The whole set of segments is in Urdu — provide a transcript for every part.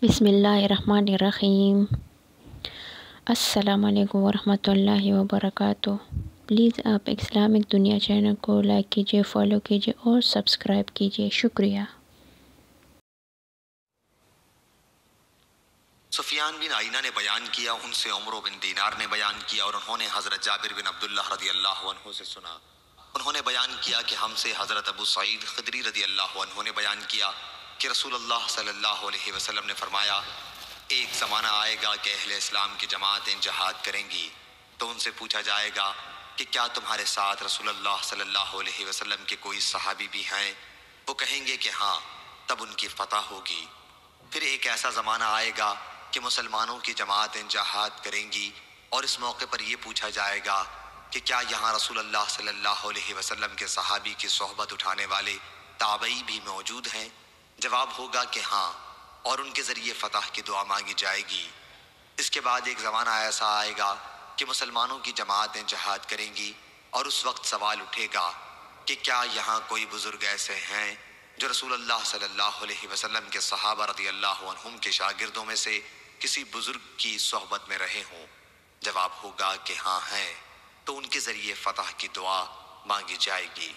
بسم اللہ الرحمن الرحیم۔ السلام علیکم ورحمۃ اللہ وبرکاتہ۔ پلیز آپ اسلامک دنیا چینل کو لائک کیجیے، فالو کیجیے اور سبسکرائب کیجیے، شکریہ۔ سفیان بن عیینہ نے بیان کیا، ان سے عمرو بن دینار نے بیان کیا اور انہوں نے حضرت جابر بن عبداللہ رضی اللہ عنہ سے سنا۔ انہوں نے بیان کیا کہ ہم سے حضرت ابو سعید خدری رضی اللہ عنہ نے بیان کیا کہ رسول اللہ صلی اللہ علیہ وسلم نے فرمایا، ایک زمانہ آئے گا کہ اہل اسلام کی جماعتیں جہاد کریں گی، تو ان سے پوچھا جائے گا کہ کیا تمہارے ساتھ رسول اللہ صلی اللہ علیہ وسلم کے کوئی صحابی بھی ہیں؟ وہ کہیں گے کہ ہاں، تب ان کی فتح ہوگی۔ پھر ایک ایسا زمانہ آئے گا کہ مسلمانوں کی جماعتیں جہاد کریں گی، اور اس موقع پر یہ پوچھا جائے گا کہ کیا یہاں رسول اللہ صلی اللہ علیہ وسلم کے صحابی کی صحبت اٹھانے والے تابعی بھی موجود ہیں؟ جواب ہوگا کہ ہاں، اور ان کے ذریعے فتح کی دعا مانگی جائے گی۔ اس کے بعد ایک زمانہ ایسا آئے گا کہ مسلمانوں کی جماعتیں جہاد کریں گی، اور اس وقت سوال اٹھے گا کہ کیا یہاں کوئی بزرگ ایسے ہیں جو رسول اللہ صلی اللہ علیہ وسلم کے صحابہ رضی اللہ عنہم کے شاگردوں میں سے کسی بزرگ کی صحبت میں رہے ہوں؟ جواب ہوگا کہ ہاں ہیں، تو ان کے ذریعے فتح کی دعا مانگی جائے گی،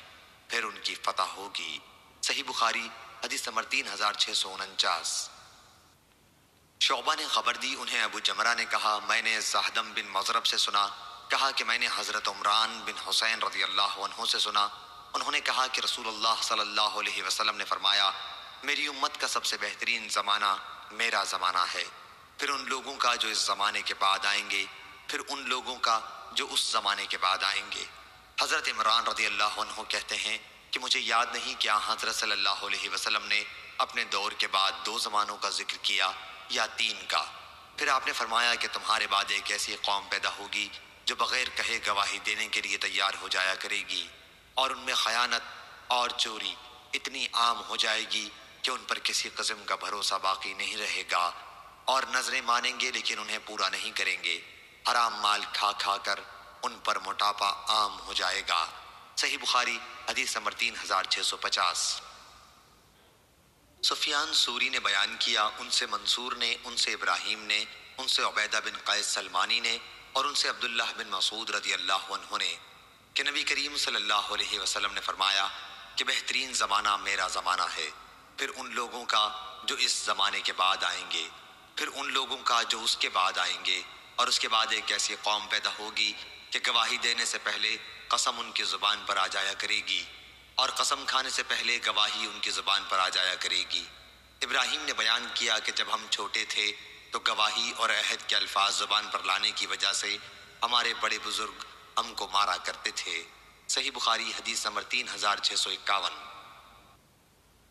پھر ان کی فتح ہوگی۔ صحیح بخاری حدیث نمبر 3649۔ شعبہ نے خبر دی، انہیں ابو جمرہ نے کہا، میں نے زہدم بن مضرب سے سنا، کہا کہ میں نے حضرت عمران بن حسین رضی اللہ عنہ سے سنا، انہوں نے کہا کہ رسول اللہ صلی اللہ علیہ وسلم نے فرمایا، میری امت کا سب سے بہترین زمانہ میرا زمانہ ہے، پھر ان لوگوں کا جو اس زمانے کے بعد آئیں گے، پھر ان لوگوں کا جو اس زمانے کے بعد آئیں گے۔ حضرت عمران رضی اللہ عنہ کہتے ہیں کہ مجھے یاد نہیں کیا حضرت صلی اللہ علیہ وسلم نے اپنے دور کے بعد 2 زمانوں کا ذکر کیا یا 3 کا۔ پھر آپ نے فرمایا کہ تمہارے بعد ایک ایسی قوم پیدا ہوگی جو بغیر کہے گواہی دینے کے لیے تیار ہو جایا کرے گی، اور ان میں خیانت اور چوری اتنی عام ہو جائے گی کہ ان پر کسی قسم کا بھروسہ باقی نہیں رہے گا، اور نظریں مانیں گے لیکن انہیں پورا نہیں کریں گے، حرام مال کھا کھا کر ان پر موٹاپا عام ہو جائے گا۔ صحیح بخاری حدیث نمبر 3650۔ سفیان ثوری نے بیان کیا، ان سے منصور نے، ان سے ابراہیم نے، ان سے عبیدہ بن قیس سلمانی نے، اور ان سے عبداللہ بن مسعود رضی اللہ عنہ نے کہ نبی کریم صلی اللہ علیہ وسلم نے فرمایا کہ بہترین زمانہ میرا زمانہ ہے، پھر ان لوگوں کا جو اس زمانے کے بعد آئیں گے، پھر ان لوگوں کا جو اس کے بعد آئیں گے، اور اس کے بعد ایک ایسی قوم پیدا ہوگی کہ گواہی دینے سے پہلے قسم ان کی زبان پر آ جایا کرے گی، اور قسم کھانے سے پہلے گواہی ان کی زبان پر آ جایا کرے گی۔ ابراہیم نے بیان کیا کہ جب ہم چھوٹے تھے تو گواہی اور عہد کے الفاظ زبان پر لانے کی وجہ سے ہمارے بڑے بزرگ ہم کو مارا کرتے تھے۔ صحیح بخاری حدیث نمبر 3651۔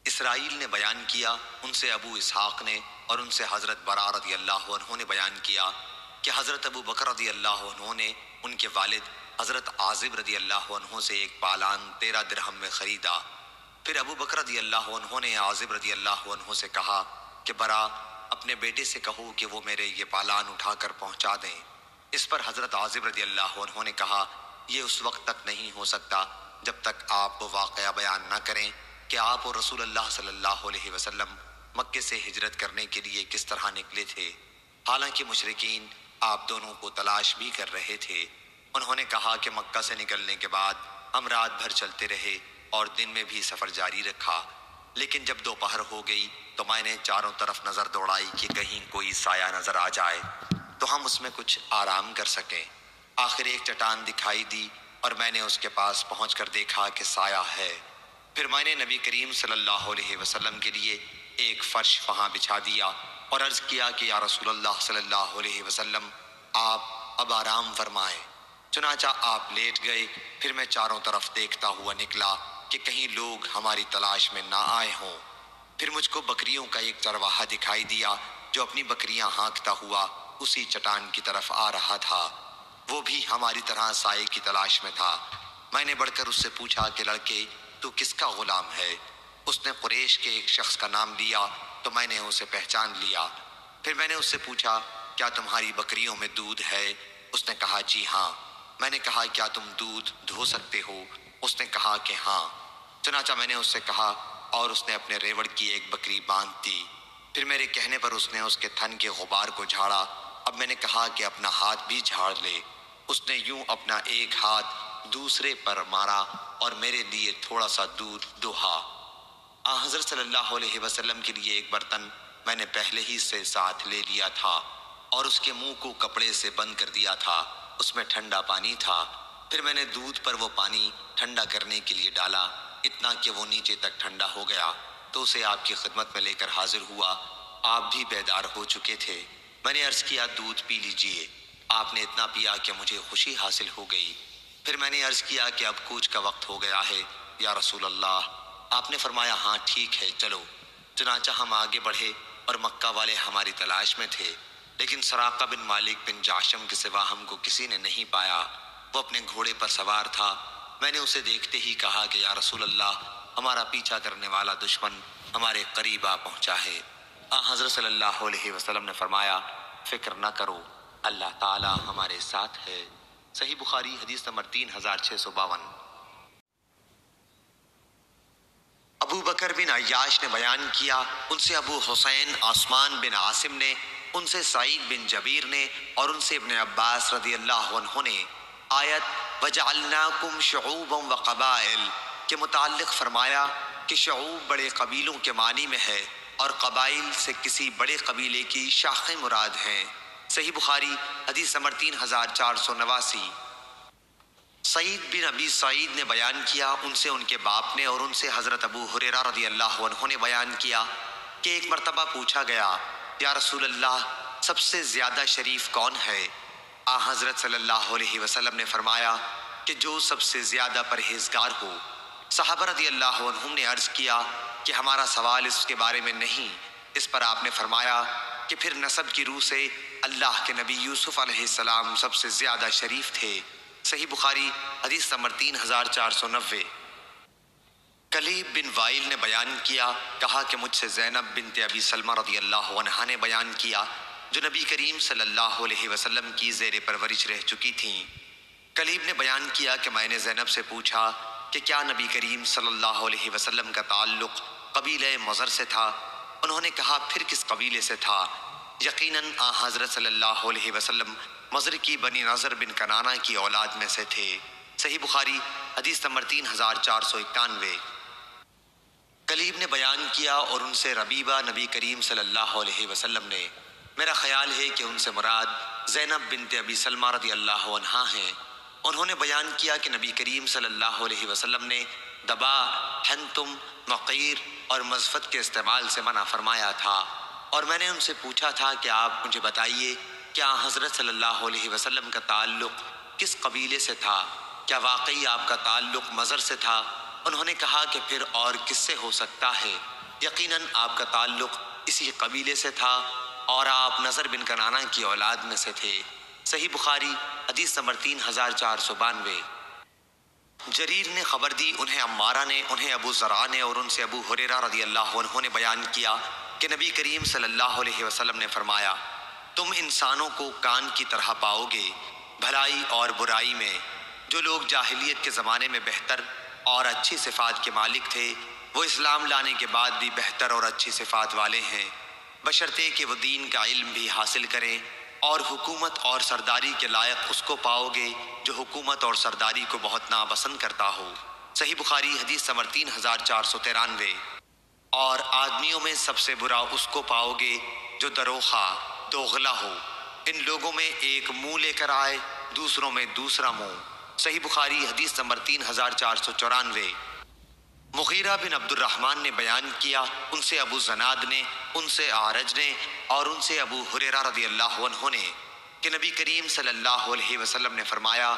اسرائیل نے بیان کیا، ان سے ابو اسحاق نے، اور ان سے حضرت برا رضی اللہ عنہ نے بیان کیا کہ حضرت ابو بکر رضی اللہ عنہ نے ان کے والد حضرت عازب رضی اللہ عنہ سے ایک پالان 13 درہم میں خریدا۔ پھر ابو بکر رضی اللہ عنہ نے عازب رضی اللہ عنہ سے کہا کہ برا، اپنے بیٹے سے کہو کہ وہ میرے یہ پالان اٹھا کر پہنچا دیں۔ اس پر حضرت عازب رضی اللہ عنہ نے کہا، یہ اس وقت تک نہیں ہو سکتا جب تک آپ وہ واقعہ بیان نہ کریں کہ آپ اور رسول اللہ صلی اللہ علیہ وسلم مکے سے ہجرت کرنے کے لیے کس طرح نکلے تھے، حالانکہ مشرکین آپ دونوں کو تلاش بھی کر رہے تھے۔ انہوں نے کہا کہ مکہ سے نکلنے کے بعد ہم رات بھر چلتے رہے اور دن میں بھی سفر جاری رکھا، لیکن جب دوپہر ہو گئی تو میں نے چاروں طرف نظر دوڑائی کہ کہیں کوئی سایہ نظر آ جائے تو ہم اس میں کچھ آرام کر سکیں۔ آخر ایک چٹان دکھائی دی اور میں نے اس کے پاس پہنچ کر دیکھا کہ سایہ ہے۔ پھر میں نے نبی کریم صلی اللہ علیہ وسلم کے لیے ایک فرش وہاں بچھا دیا اور عرض کیا کہ یا رسول اللہ صلی اللہ علیہ وسلم، آپ اب آرام فرمائیں۔ چنانچہ آپ لیٹ گئے، پھر میں چاروں طرف دیکھتا ہوا نکلا کہ کہیں لوگ ہماری تلاش میں نہ آئے ہوں۔ پھر مجھ کو بکریوں کا ایک چرواہا دکھائی دیا جو اپنی بکریاں ہانکتا ہوا اسی چٹان کی طرف آ رہا تھا، وہ بھی ہماری طرح سائے کی تلاش میں تھا۔ میں نے بڑھ کر اس سے پوچھا کہ لڑکے، تو کس کا غلام ہے؟ اس نے قریش کے ایک شخص کا نام لیا تو میں نے اسے پہچان لیا۔ پھر میں نے اس سے پوچھا، کیا تمہاری بکریوں میں دودھ ہے؟ اس نے کہا جی ہاں۔ میں نے کہا کیا تم دودھ دھو سکتے ہو؟ اس نے کہا کہ ہاں۔ چنانچہ میں نے اس سے کہا اور اس نے اپنے ریوڑ کی ایک بکری باندھ دی۔ پھر پھر میرے کہنے پر اس نے اس کے تھن کے غبار کو جھاڑا۔ اب میں نے کہا کہ اپنا ہاتھ بھی جھاڑ لے۔ اس نے یوں اپنا ایک ہاتھ دوسرے پر مارا اور میرے لیے تھوڑا سا دودھ دوہا۔ حضرت صلی اللہ علیہ وسلم کے لیے ایک برتن میں نے پہلے ہی سے ساتھ لے لیا تھا اور اس کے منہ کو کپڑے سے بند کر دیا تھا۔ اس میں ٹھنڈا پانی تھا۔ پھر میں نے دودھ پر وہ پانی ٹھنڈا کرنے کے لیے ڈالا، اتنا کہ وہ نیچے تک ٹھنڈا ہو گیا، تو اسے آپ کی خدمت میں لے کر حاضر ہوا۔ آپ بھی بیدار ہو چکے تھے۔ میں نے عرض کیا دودھ پی لیجئے۔ آپ نے اتنا پیا کہ مجھے خوشی حاصل ہو گئی۔ پھر میں نے عرض کیا کہ اب کوچ کا وقت ہو گیا ہے یا رسول اللہ۔ آپ نے فرمایا ہاں ٹھیک ہے چلو۔ چنانچہ ہم آگے بڑھے اور مکہ والے ہماری تلاش میں تھے، لیکن سراقہ بن مالک بن جاشم کے سوا ہم کو کسی نے نہیں پایا۔ وہ اپنے گھوڑے پر سوار تھا۔ میں نے اسے دیکھتے ہی کہا کہ یا رسول اللہ، ہمارا پیچھا کرنے والا دشمن ہمارے قریب آ پہنچا ہے۔ حضرت صلی اللہ علیہ وسلم نے فرمایا فکر نہ کرو، اللہ تعالی ہمارے ساتھ ہے۔ صحیح بخاری حدیث نمبر 3652۔ ابو بکر بن عیاش نے بیان کیا، ان سے ابو حسین عثمان بن عاصم نے، ان سے سعید بن جبیر نے اور ان سے ابن عباس رضی اللہ عنہ نے آیت وَجَعَلْنَاكُمْ شُعُوبًا وَقَبَائِلَ کے متعلق فرمایا کہ شعوب بڑے قبیلوں کے معنی میں ہے اور قبائل سے کسی بڑے قبیلے کی شاخیں مراد ہیں۔ صحیح بخاری حدیث نمبر 3489۔ سعید بن ابی سعید نے بیان کیا، ان سے ان کے باپ نے اور ان سے حضرت ابو ہریرہ رضی اللہ عنہ نے بیان کیا کہ ایک مرتبہ پوچھا گیا یا رسول اللہ سب سے زیادہ شریف کون ہے؟ حضرت صلی اللہ علیہ وسلم نے فرمایا کہ جو سب سے زیادہ پرہیزگار ہو۔ صحابہ رضی اللہ عنہم نے عرض کیا کہ ہمارا سوال اس کے بارے میں نہیں۔ اس پر آپ نے فرمایا کہ پھر نسب کی روح سے اللہ کے نبی یوسف علیہ السلام سب سے زیادہ شریف تھے۔ صحیح بخاری حدیث نمبر 3490۔ کلیب بن وائل نے بیان کیا، کہا کہ مجھ سے زینب بنت ابی سلمہ رضی اللہ عنہا نے بیان کیا جو نبی کریم صلی اللہ علیہ وسلم کی زیر پرورش رہ چکی تھیں۔ کلیب نے بیان کیا کہ میں نے زینب سے پوچھا کہ کیا نبی کریم صلی اللہ علیہ وسلم کا تعلق قبیلہ مضر سے تھا؟ انہوں نے کہا پھر کس قبیلے سے تھا؟ یقیناً حضرت صلی اللہ علیہ وسلم مضر کی بنی نضر بن کنانہ کی اولاد میں سے تھے۔ صحیح بخاری حدیث نمبر 3491۔ کلیب نے بیان کیا اور ان سے ربیبہ نبی کریم صلی اللہ علیہ وسلم نے، میرا خیال ہے کہ ان سے مراد زینب بنت ابی سلمہ رضی اللہ عنہا ہیں۔ انہوں نے بیان کیا کہ نبی کریم صلی اللہ علیہ وسلم نے دبا، حنتم، مقیر اور مزفت کے استعمال سے منع فرمایا تھا، اور میں نے ان سے پوچھا تھا کہ آپ مجھے بتائیے کیا حضرت صلی اللہ علیہ وسلم کا تعلق کس قبیلے سے تھا؟ کیا واقعی آپ کا تعلق مضر سے تھا؟ انہوں نے کہا کہ پھر اور کس سے ہو سکتا ہے؟ یقیناً آپ کا تعلق اسی قبیلے سے تھا اور آپ نضر بن کنانہ کی اولاد میں سے تھے۔ صحیح بخاری حدیث نمبر 3492۔ جریر نے خبر دی، انہیں عمارہ نے، انہیں ابو زرع نے اور ان سے ابو ہریرہ رضی اللہ عنہ نے بیان کیا کہ نبی کریم صلی اللہ علیہ وسلم نے فرمایا تم انسانوں کو کان کی طرح پاؤ گے بھلائی اور برائی میں۔ جو لوگ جاہلیت کے زمانے میں بہتر اور اچھی صفات کے مالک تھے وہ اسلام لانے کے بعد بھی بہتر اور اچھی صفات والے ہیں، بشرطے کہ وہ دین کا علم بھی حاصل کریں، اور حکومت اور سرداری کے لائق اس کو پاؤ گے جو حکومت اور سرداری کو بہت ناپسند کرتا ہو۔ صحیح بخاری حدیث نمبر 3493۔ اور آدمیوں میں سب سے برا اس کو پاؤ گے جو دروخہ، دوغلا ہو، ان لوگوں میں ایک منہ لے کر آئے، دوسروں میں دوسرا منہ۔ صحیح بخاری حدیث نمبر 3494۔ مغیرہ بن عبد الرحمن نے بیان کیا، ان سے ابو زناد نے، ان سے اعرج نے اور ان سے ابو ہریرہ رضی اللہ عنہ نے کہ نبی کریم صلی اللہ علیہ وسلم نے فرمایا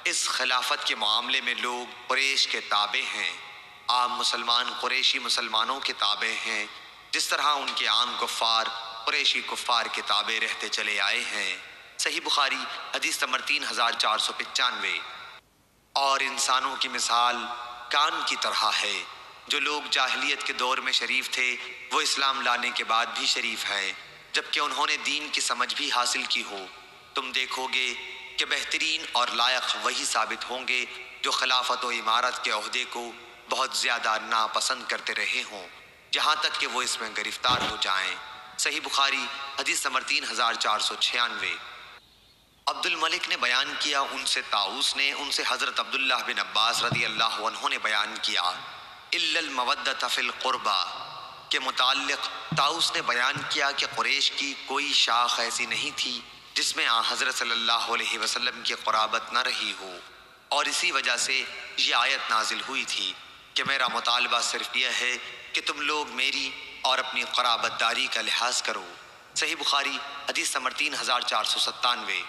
اس خلافت کے معاملے میں لوگ قریش کے تابع ہیں، عام مسلمان قریشی مسلمانوں کے تابع ہیں، جس طرح ان کے عام کفار قریشی کفار کے تابع رہتے چلے آئے ہیں۔ صحیح بخاری حدیث نمبر 3495۔ اور انسانوں کی مثال کان کی طرح ہے، جو لوگ جاہلیت کے دور میں شریف تھے وہ اسلام لانے کے بعد بھی شریف ہیں، جبکہ انہوں نے دین کی سمجھ بھی حاصل کی ہو۔ تم دیکھو گے کہ بہترین اور لائق وہی ثابت ہوں گے جو خلافت و امارت کے عہدے کو بہت زیادہ ناپسند کرتے رہے ہوں، جہاں تک کہ وہ اس میں گرفتار ہو جائیں۔ صحیح بخاری حدیث نمبر 3496۔ عبد الملک نے بیان کیا، ان سے طاؤس نے، ان سے حضرت عبداللہ بن عباس رضی اللہ عنہ نے بیان کیا، الا المودۃ فی القربى کے متعلق طاؤس نے بیان کیا کہ قریش کی کوئی شاخ ایسی نہیں تھی جس میں حضرت صلی اللہ علیہ وسلم کی قرابت نہ رہی ہو، اور اسی وجہ سے یہ آیت نازل ہوئی تھی کہ میرا مطالبہ صرف یہ ہے کہ تم لوگ میری اور اپنی قرابت داری کا لحاظ کرو۔ صحیح بخاری حدیث نمبر 3497۔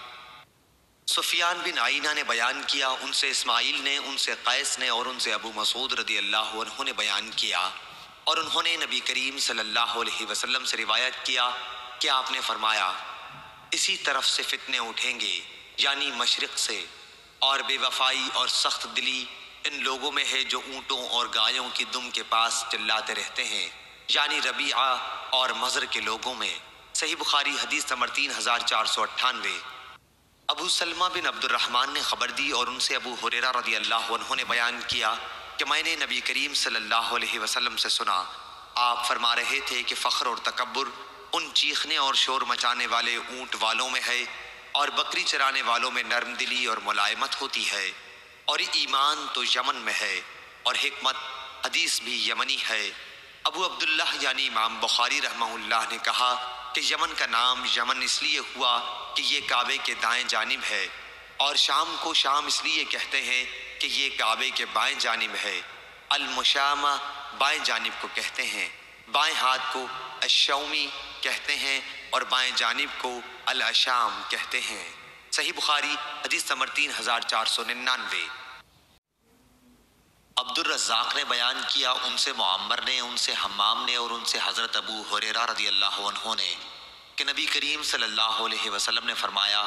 سفیان بن عینہ نے بیان کیا، ان سے اسماعیل نے، ان سے قیس نے، اور ان سے ابو مسعود رضی اللہ عنہ نے بیان کیا، اور انہوں نے نبی کریم صلی اللہ علیہ وسلم سے روایت کیا کہ آپ نے فرمایا، اسی طرف سے فتنے اٹھیں گے، یعنی مشرق سے، اور بے وفائی اور سخت دلی ان لوگوں میں ہے جو اونٹوں اور گایوں کی دم کے پاس چلاتے رہتے ہیں، یعنی ربیعہ اور مضر کے لوگوں میں۔ صحیح بخاری حدیث نمبر 3498۔ ابو سلمہ بن عبد الرحمن نے خبر دی، اور ان سے ابو ہریرہ رضی اللہ عنہ نے بیان کیا کہ میں نے نبی کریم صلی اللہ علیہ وسلم سے سنا، آپ فرما رہے تھے کہ فخر اور تکبر ان چیخنے اور شور مچانے والے اونٹ والوں میں ہے، اور بکری چرانے والوں میں نرم دلی اور ملائمت ہوتی ہے، اور ایمان تو یمن میں ہے، اور حکمت حدیث بھی یمنی ہے۔ ابو عبداللہ یعنی امام بخاری رحمہ اللہ نے کہا کہ یمن کا نام یمن اس لیے ہوا کہ یہ کعبے کے دائیں جانب ہے، اور شام کو شام اس لیے کہتے ہیں کہ یہ کعبے کے بائیں جانب ہے۔ المشامہ بائیں جانب کو کہتے ہیں، بائیں ہاتھ کو الشومی کہتے ہیں، اور بائیں جانب کو الاشام کہتے ہیں۔ صحیح بخاری حدیث نمبر 3499۔ عبد الرزاق نے بیان کیا، ان سے معمر نے، ان سے حمام نے، اور ان سے حضرت ابو ہریرہ رضی اللہ عنہ نے کہ نبی کریم صلی اللہ علیہ وسلم نے فرمایا،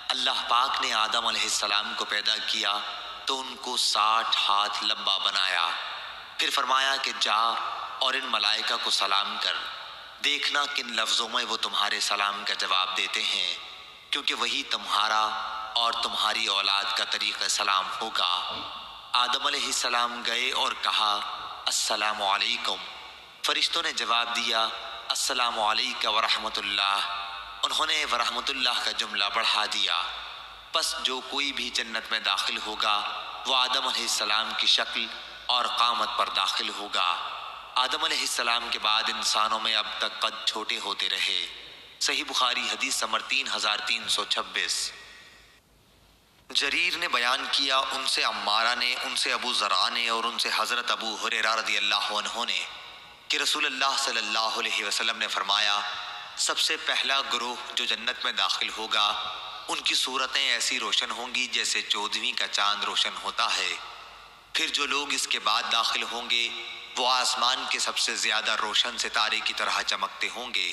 اللہ پاک نے آدم علیہ السلام کو پیدا کیا تو ان کو 60 ہاتھ لمبا بنایا، پھر فرمایا کہ جا اور ان ملائکہ کو سلام کر، دیکھنا کن لفظوں میں وہ تمہارے سلام کا جواب دیتے ہیں، کیونکہ وہی تمہارا اور تمہاری اولاد کا طریقہ سلام ہوگا۔ آدم علیہ السلام گئے اور کہا، السلام علیکم۔ فرشتوں نے جواب دیا، السلام علیکہ ورحمۃ اللہ۔ انہوں نے ورحمۃ اللہ کا جملہ بڑھا دیا۔ پس جو کوئی بھی جنت میں داخل ہوگا وہ آدم علیہ السلام کی شکل اور قامت پر داخل ہوگا۔ آدم علیہ السلام کے بعد انسانوں میں اب تک قد چھوٹے ہوتے رہے۔ صحیح بخاری حدیث نمبر 3326۔ جریر نے بیان کیا، ان سے عمارہ نے، ان سے ابو زرع نے، اور ان سے حضرت ابو ہریرہ رضی اللہ عنہ نے کہ رسول اللہ صلی اللہ علیہ وسلم نے فرمایا، سب سے پہلا گروہ جو جنت میں داخل ہوگا ان کی صورتیں ایسی روشن ہوں گی جیسے 14ویں کا چاند روشن ہوتا ہے۔ پھر جو لوگ اس کے بعد داخل ہوں گے وہ آسمان کے سب سے زیادہ روشن ستارے کی طرح چمکتے ہوں گے،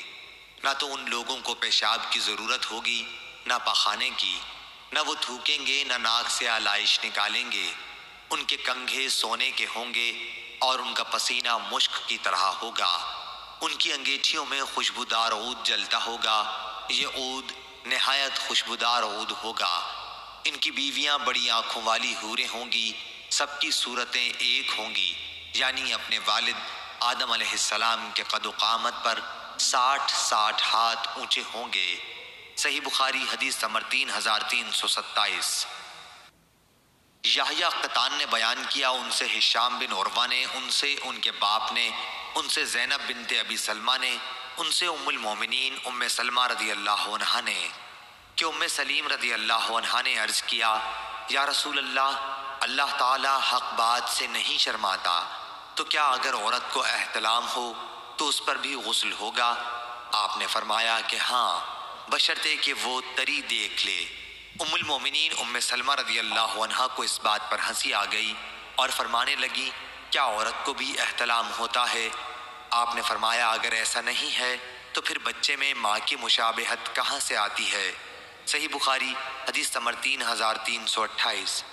نہ تو ان لوگوں کو پیشاب کی ضرورت ہوگی نہ پاخانے کی، نہ وہ تھوکیں گے نہ ناک سے آلائش نکالیں گے، ان کے کنگھے سونے کے ہوں گے اور ان کا پسینہ مشک کی طرح ہوگا، ان کی انگیٹھیوں میں خوشبودار عود جلتا ہوگا، یہ عود نہایت خوشبودار عود ہوگا، ان کی بیویاں بڑی آنکھوں والی حوریں ہوں گی، سب کی صورتیں ایک ہوں گی، یعنی اپنے والد آدم علیہ السلام کے قد و قامت پر 60 ہاتھ اونچے ہوں گے۔ صحیح بخاری حدیث نمبر 3327۔ یحییٰ قطان نے بیان کیا، ان سے ہشام بن عروہ نے، ان سے ان کے باپ نے، ان سے زینب بنت ابی سلمہ نے، ان سے ام المومنین ام سلمہ رضی اللہ عنہا نے کہ ام سلیم رضی اللہ عنہا نے عرض کیا، یا رسول اللہ، اللہ تعالی حق بات سے نہیں شرماتا، تو کیا اگر عورت کو احتلام ہو تو اس پر بھی غسل ہوگا؟ آپ نے فرمایا کہ ہاں، بشرطے کہ وہ تری دیکھ لے۔ ام المومنین ام سلمہ رضی اللہ عنہا کو اس بات پر ہنسی آ گئی اور فرمانے لگی، کیا عورت کو بھی احتلام ہوتا ہے؟ آپ نے فرمایا، اگر ایسا نہیں ہے تو پھر بچے میں ماں کی مشابہت کہاں سے آتی ہے؟ صحیح بخاری حدیث نمبر 3328۔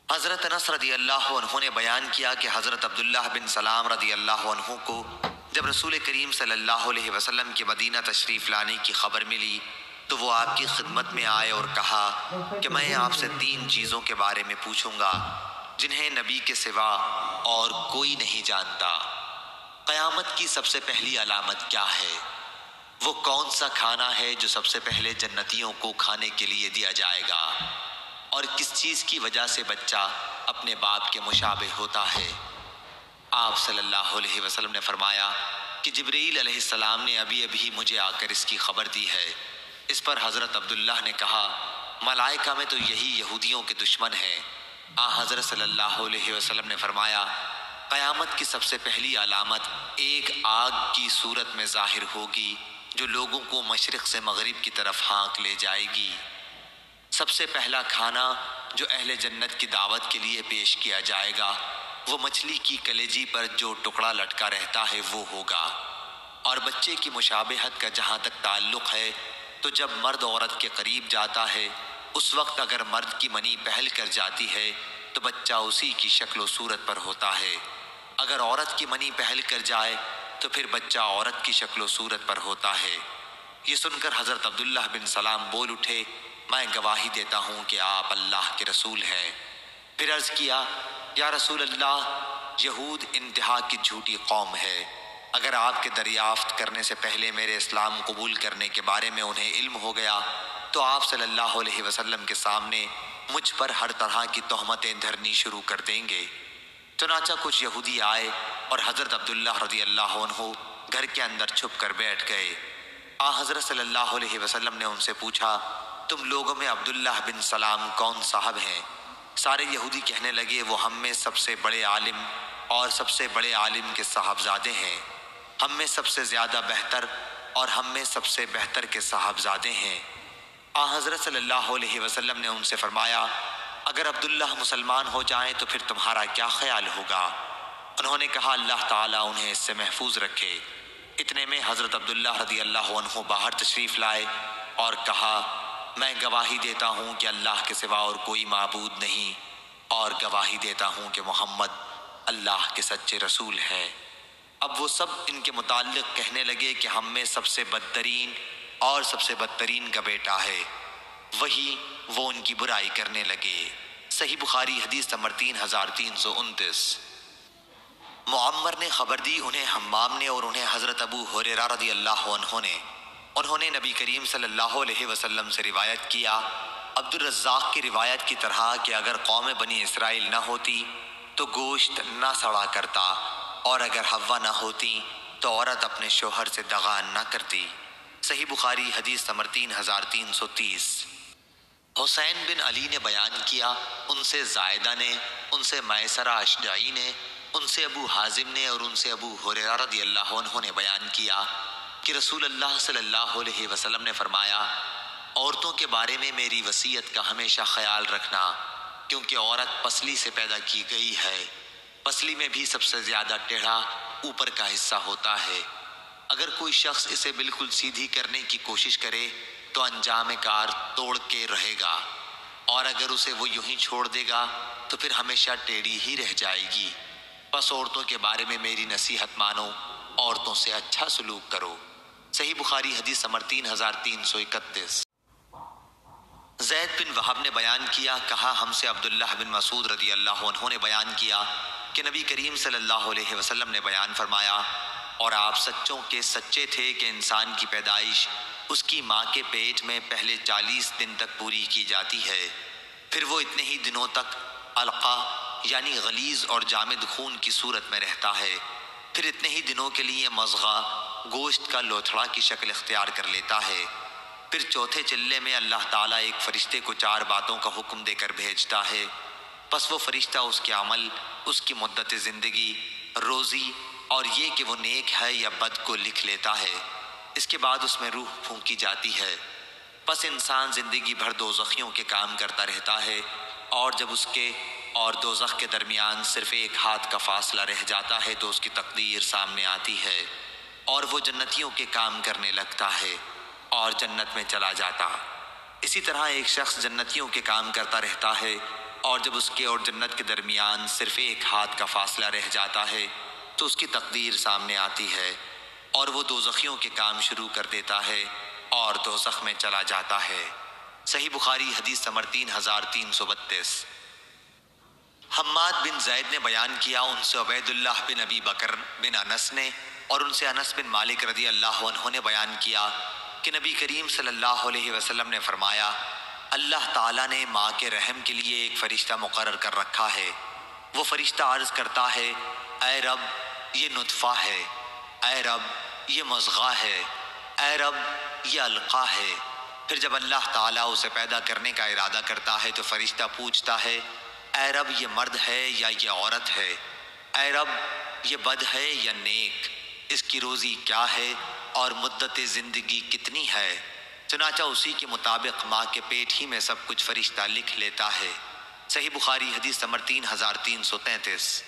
حضرت انس رضی اللہ عنہ نے بیان کیا کہ حضرت عبداللہ بن سلام رضی اللہ عنہ کو جب رسول کریم صلی اللہ علیہ وسلم کے مدینہ تشریف لانے کی خبر ملی تو وہ آپ کی خدمت میں آئے اور کہا کہ میں آپ سے 3 چیزوں کے بارے میں پوچھوں گا جنہیں نبی کے سوا اور کوئی نہیں جانتا۔ قیامت کی سب سے پہلی علامت کیا ہے؟ وہ کون سا کھانا ہے جو سب سے پہلے جنتیوں کو کھانے کے لیے دیا جائے گا؟ اور کس چیز کی وجہ سے بچہ اپنے باپ کے مشابہ ہوتا ہے؟ آپ صلی اللہ علیہ وسلم نے فرمایا کہ جبرائیل علیہ السلام نے ابھی مجھے آ کر اس کی خبر دی ہے۔ اس پر حضرت عبداللہ نے کہا، ملائکہ میں تو یہی یہودیوں کے دشمن ہیں۔ حضرت صلی اللہ علیہ وسلم نے فرمایا، قیامت کی سب سے پہلی علامت ایک آگ کی صورت میں ظاہر ہوگی جو لوگوں کو مشرق سے مغرب کی طرف ہانک لے جائے گی۔ سب سے پہلا کھانا جو اہل جنت کی دعوت کے لیے پیش کیا جائے گا وہ مچھلی کی کلیجی پر جو ٹکڑا لٹکا رہتا ہے وہ ہوگا۔ اور بچے کی مشابہت کا جہاں تک تعلق ہے تو جب مرد عورت کے قریب جاتا ہے اس وقت اگر مرد کی منی پہل کر جاتی ہے تو بچہ اسی کی شکل و صورت پر ہوتا ہے، اگر عورت کی منی پہل کر جائے تو پھر بچہ عورت کی شکل و صورت پر ہوتا ہے۔ یہ سن کر حضرت عبداللہ بن سلام بول اٹھے، میں گواہی دیتا ہوں کہ آپ اللہ کے رسول ہیں۔ پھر عرض کیا، یا رسول اللہ، یہود انتہا کی جھوٹی قوم ہے، اگر آپ کے دریافت کرنے سے پہلے میرے اسلام قبول کرنے کے بارے میں انہیں علم ہو گیا تو آپ صلی اللہ علیہ وسلم کے سامنے مجھ پر ہر طرح کی تہمتیں دھرنی شروع کر دیں گے۔ چنانچہ کچھ یہودی آئے اور حضرت عبداللہ رضی اللہ عنہ گھر کے اندر چھپ کر بیٹھ گئے۔ حضرت صلی اللہ علیہ وسلم نے ان سے پوچھا، تم لوگوں میں عبداللہ بن سلام کون صاحب ہیں؟ سارے یہودی کہنے لگے، وہ ہم میں سب سے بڑے عالم اور سب سے بڑے عالم کے صاحبزادے ہیں، ہم میں سب سے زیادہ بہتر اور ہم میں سب سے بہتر کے صاحبزادے ہیں۔ حضرت صلی اللہ علیہ وسلم نے ان سے فرمایا، اگر عبداللہ مسلمان ہو جائیں تو پھر تمہارا کیا خیال ہوگا؟ انہوں نے کہا، اللہ تعالیٰ انہیں اس سے محفوظ رکھے۔ اتنے میں حضرت عبداللہ رضی اللہ عنہ باہر تشریف لائے اور کہا، میں گواہی دیتا ہوں کہ اللہ کے سوا اور کوئی معبود نہیں، اور گواہی دیتا ہوں کہ محمد اللہ کے سچے رسول ہیں۔ اب وہ سب ان کے متعلق کہنے لگے کہ ہم میں سب سے بدترین اور سب سے بدترین کا بیٹا ہے، وہی وہ ان کی برائی کرنے لگے۔ صحیح بخاری حدیث نمبر 3329۔ معمر نے خبر دی انہیں حمام نے اور انہیں حضرت ابو ہریرہ رضی اللہ عنہ نے، انہوں نے نبی کریم صلی اللہ علیہ وسلم سے روایت کیا، عبد الرزاق کی روایت کی طرح، کہ اگر قوم بنی اسرائیل نہ ہوتی تو گوشت نہ سڑا کرتا، اور اگر حوا نہ ہوتی تو عورت اپنے شوہر سے دغا نہ کرتی۔ صحیح بخاری حدیث نمبر 3330۔ حسین بن علی نے بیان کیا، ان سے زائدہ نے، ان سے میسرہ اشجعی نے، ان سے ابو حازم نے اور ان سے ابو ہریرہ رضی اللہ عنہ نے بیان کیا کہ رسول اللہ صلی اللہ علیہ وسلم نے فرمایا، عورتوں کے بارے میں میری وصیت کا ہمیشہ خیال رکھنا، کیونکہ عورت پسلی سے پیدا کی گئی ہے، پسلی میں بھی سب سے زیادہ ٹیڑھا اوپر کا حصہ ہوتا ہے، اگر کوئی شخص اسے بالکل سیدھی کرنے کی کوشش کرے تو انجام کار توڑ کے رہے گا، اور اگر اسے وہ یوں ہی چھوڑ دے گا تو پھر ہمیشہ ٹیڑھی ہی رہ جائے گی۔ بس عورتوں کے بارے میں میری نصیحت مانو، عورتوں سے اچھا سلوک کرو۔ صحیح بخاری حدیث نمبر 3331۔ زید بن وہب نے بیان کیا، کہا ہم سے عبداللہ بن مسعود رضی اللہ عنہ نے بیان کیا کہ نبی کریم صلی اللہ علیہ وسلم نے بیان فرمایا، اور آپ سچوں کے سچے تھے کہ انسان کی پیدائش اس کی ماں کے پیٹ میں پہلے 40 دن تک پوری کی جاتی ہے، پھر وہ اتنے ہی دنوں تک علقہ یعنی غلیظ اور جامد خون کی صورت میں رہتا ہے، پھر اتنے ہی دنوں کے لیے مضغہ گوشت کا لوتھڑا کی شکل اختیار کر لیتا ہے، پھر چوتھے چلے میں اللہ تعالیٰ ایک فرشتے کو 4 باتوں کا حکم دے کر بھیجتا ہے، پس وہ فرشتہ اس کے عمل، اس کی مدت زندگی، روزی اور یہ کہ وہ نیک ہے یا بد کو لکھ لیتا ہے۔ اس کے بعد اس میں روح پھونکی جاتی ہے، پس انسان زندگی بھر دوزخیوں کے کام کرتا رہتا ہے، اور جب اس کے اور دوزخ کے درمیان صرف 1 ہاتھ کا فاصلہ رہ جاتا ہے تو اس کی تقدیر سامنے آتی ہے، اور وہ جنتیوں کے کام کرنے لگتا ہے اور جنت میں چلا جاتا۔ اسی طرح ایک شخص جنتیوں کے کام کرتا رہتا ہے، اور جب اس کے اور جنت کے درمیان صرف 1 ہاتھ کا فاصلہ رہ جاتا ہے تو اس کی تقدیر سامنے آتی ہے، اور وہ دوزخیوں کے کام شروع کر دیتا ہے اور دوزخ میں چلا جاتا ہے۔ صحیح بخاری حدیث نمبر 3332۔ حماد بن زید نے بیان کیا، ان سے عبید اللہ بن ابی بکر بن انس نے، اور ان سے انس بن مالک رضی اللہ عنہ نے بیان کیا کہ نبی کریم صلی اللہ علیہ وسلم نے فرمایا، اللہ تعالیٰ نے ماں کے رحم کے لیے ایک فرشتہ مقرر کر رکھا ہے۔ وہ فرشتہ عرض کرتا ہے، اے رب یہ نطفہ ہے، اے رب یہ مضغہ ہے، اے رب یہ علقہ ہے۔ پھر جب اللہ تعالیٰ اسے پیدا کرنے کا ارادہ کرتا ہے تو فرشتہ پوچھتا ہے، اے رب یہ مرد ہے یا یہ عورت ہے، اے رب یہ بد ہے یا نیک، اس کی روزی کیا ہے اور مدت زندگی کتنی ہے؟ چنانچہ اسی کے مطابق ماں کے پیٹ ہی میں سب کچھ فرشتہ لکھ لیتا ہے۔ صحیح بخاری حدیث نمبر 3333۔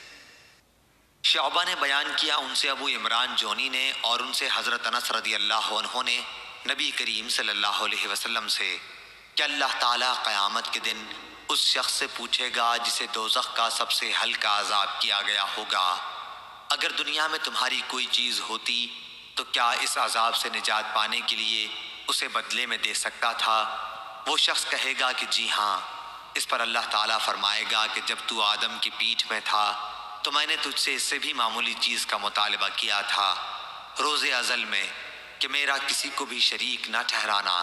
شعبہ نے بیان کیا، ان سے ابو عمران جونی نے اور ان سے حضرت انس رضی اللہ عنہ نے نبی کریم صلی اللہ علیہ وسلم سے کہ اللہ تعالیٰ قیامت کے دن اس شخص سے پوچھے گا جسے دوزخ کا سب سے ہلکا عذاب کیا گیا ہوگا، اگر دنیا میں تمہاری کوئی چیز ہوتی تو کیا اس عذاب سے نجات پانے کے لیے اسے بدلے میں دے سکتا تھا؟ وہ شخص کہے گا کہ جی ہاں۔ اس پر اللہ تعالیٰ فرمائے گا کہ جب تو آدم کی پیٹھ میں تھا تو میں نے تجھ سے اس سے بھی معمولی چیز کا مطالبہ کیا تھا، روز ازل میں، کہ میرا کسی کو بھی شریک نہ ٹھہرانا،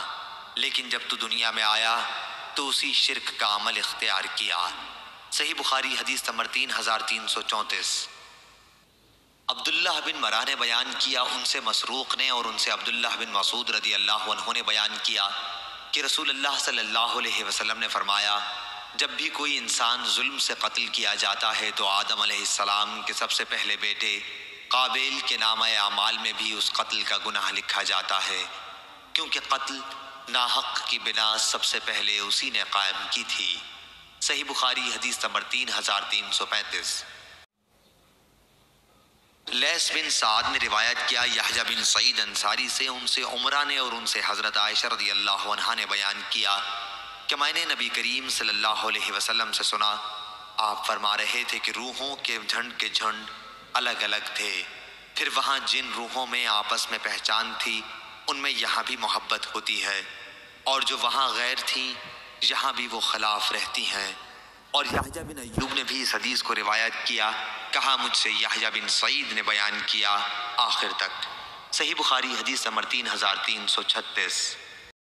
لیکن جب تو دنیا میں آیا تو اسی شرک کا عمل اختیار کیا۔ صحیح بخاری حدیث نمبر 3334۔ عبداللہ بن مرہ نے بیان کیا، ان سے مسروق نے اور ان سے عبداللہ بن مسعود رضی اللہ عنہ نے بیان کیا کہ رسول اللہ صلی اللہ علیہ وسلم نے فرمایا، جب بھی کوئی انسان ظلم سے قتل کیا جاتا ہے تو آدم علیہ السلام کے سب سے پہلے بیٹے قابیل کے نامہ اعمال میں بھی اس قتل کا گناہ لکھا جاتا ہے، کیونکہ قتل ناحق کی بنا سب سے پہلے اسی نے قائم کی تھی۔ صحیح بخاری حدیث نمبر 3335۔ لیث بن سعد نے روایت کیا یحییٰ بن سعید انصاری سے، ان سے عمرہ نے اور ان سے حضرت عائشہ رضی اللہ عنہا نے بیان کیا کہ میں نے نبی کریم صلی اللہ علیہ وسلم سے سنا، آپ فرما رہے تھے کہ روحوں کے جھنڈ الگ الگ تھے، پھر وہاں جن روحوں میں آپس میں پہچان تھی ان میں یہاں بھی محبت ہوتی ہے، اور جو وہاں غیر تھیں یہاں بھی وہ خلاف رہتی ہیں۔ اور یحییٰ بن ایوب نے بھی اس حدیث کو روایت کیا، کہا مجھ سے یحییٰ بن سعید نے بیان کیا آخر تک۔ صحیح بخاری حدیث نمبر 3336۔